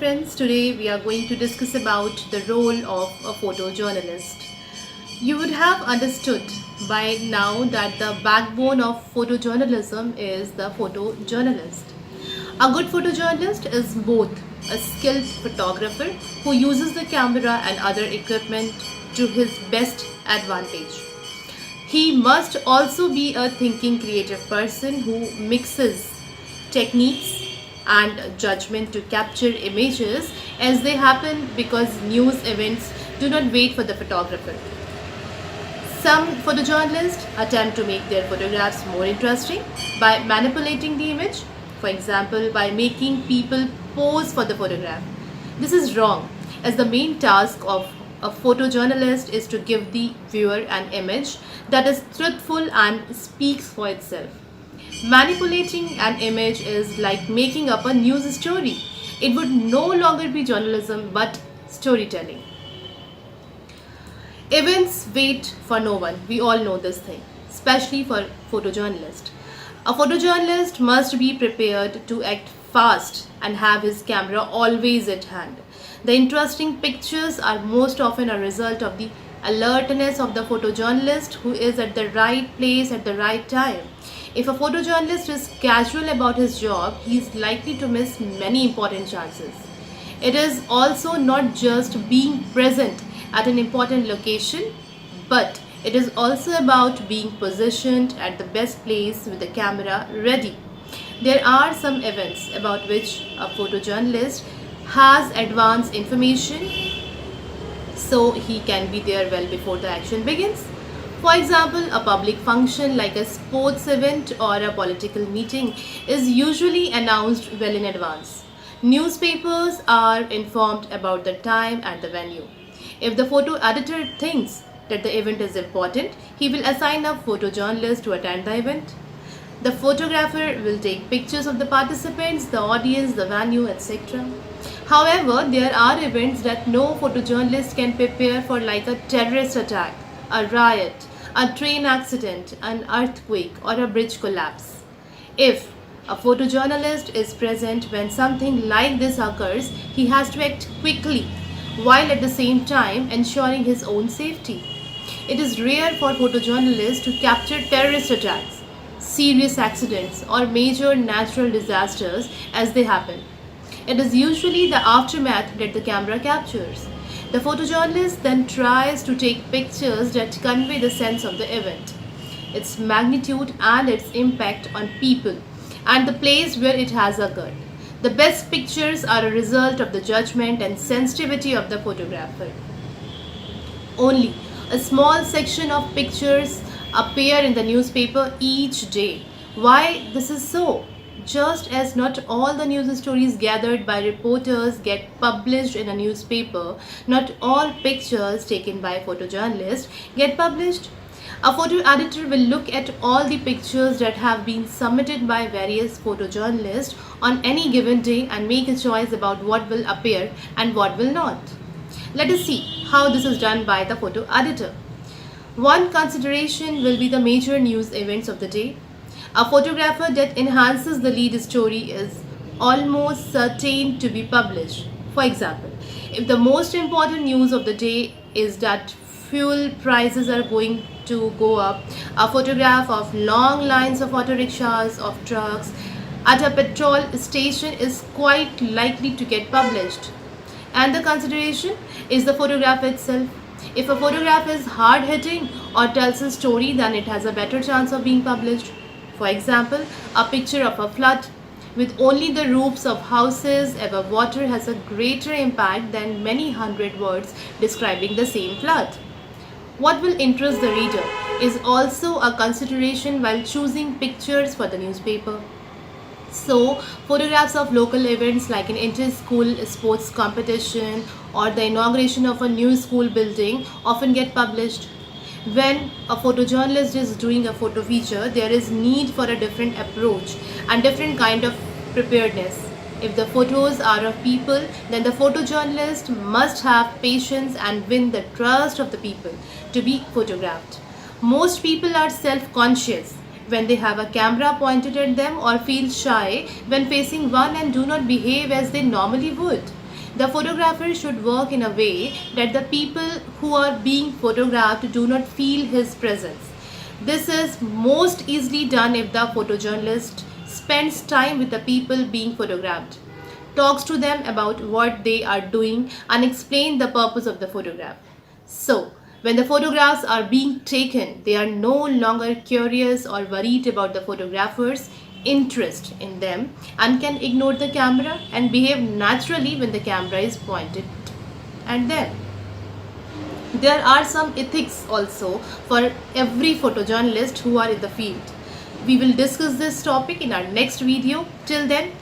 friends, today we are going to discuss about the role of a photojournalist. You would have understood by now that the backbone of photojournalism is the photojournalist. A good photojournalist is both a skilled photographer who uses the camera and other equipment to his best advantage. He must also be a thinking creative person who mixes techniques and judgment to capture images as they happen because news events do not wait for the photographer. Some photojournalists attempt to make their photographs more interesting by manipulating the image, for example, by making people pose for the photograph. This is wrong, as the main task of a photojournalist is to give the viewer an image that is truthful and speaks for itself. Manipulating an image is like making up a news story. It would no longer be journalism but storytelling. Events wait for no one. We all know this thing, especially for photojournalists. A photojournalist must be prepared to act fast and have his camera always at hand. The interesting pictures are most often a result of the alertness of the photojournalist who is at the right place at the right time. If a photojournalist is casual about his job, he is likely to miss many important chances. It is also not just being present at an important location, but it is also about being positioned at the best place with the camera ready. There are some events about which a photojournalist has advanced information so he can be there well before the action begins. For example, a public function like a sports event or a political meeting is usually announced well in advance. Newspapers are informed about the time and the venue. If the photo editor thinks that the event is important, he will assign a photojournalist to attend the event. The photographer will take pictures of the participants, the audience, the venue, etc. However, there are events that no photojournalist can prepare for, like a terrorist attack, a riot, a train accident, an earthquake, or a bridge collapse. If a photojournalist is present when something like this occurs, he has to act quickly while at the same time ensuring his own safety. It is rare for photojournalists to capture terrorist attacks, serious accidents, or major natural disasters as they happen. It is usually the aftermath that the camera captures. The photojournalist then tries to take pictures that convey the sense of the event, its magnitude, and its impact on people, and the place where it has occurred. The best pictures are a result of the judgment and sensitivity of the photographer. Only a small section of pictures appear in the newspaper each day. Why this is so? Just as not all the news stories gathered by reporters get published in a newspaper, not all pictures taken by photojournalists get published. A photo editor will look at all the pictures that have been submitted by various photojournalists on any given day and make a choice about what will appear and what will not. Let us see how this is done by the photo editor. One consideration will be the major news events of the day. A photographer that enhances the lead story is almost certain to be published. For example, if the most important news of the day is that fuel prices are going to go up, a photograph of long lines of auto rickshaws, of trucks at a petrol station is quite likely to get published. And the consideration is the photograph itself. If a photograph is hard hitting or tells a story, then it has a better chance of being published. For example, a picture of a flood with only the roofs of houses above water has a greater impact than many hundred words describing the same flood. What will interest the reader is also a consideration while choosing pictures for the newspaper. So, photographs of local events like an inter-school sports competition or the inauguration of a new school building often get published. When a photojournalist is doing a photo feature, there is need for a different approach and different kind of preparedness. If the photos are of people, then the photojournalist must have patience and win the trust of the people to be photographed. Most people are self-conscious when they have a camera pointed at them or feel shy when facing one and do not behave as they normally would. The photographer should work in a way that the people who are being photographed do not feel his presence. This is most easily done if the photojournalist spends time with the people being photographed, talks to them about what they are doing, and explain the purpose of the photograph. So, when the photographs are being taken, they are no longer curious or worried about the photographer's interest in them and can ignore the camera and behave naturally when the camera is pointed at them. There are some ethics also for every photojournalist who are in the field. We will discuss this topic in our next video. Till then,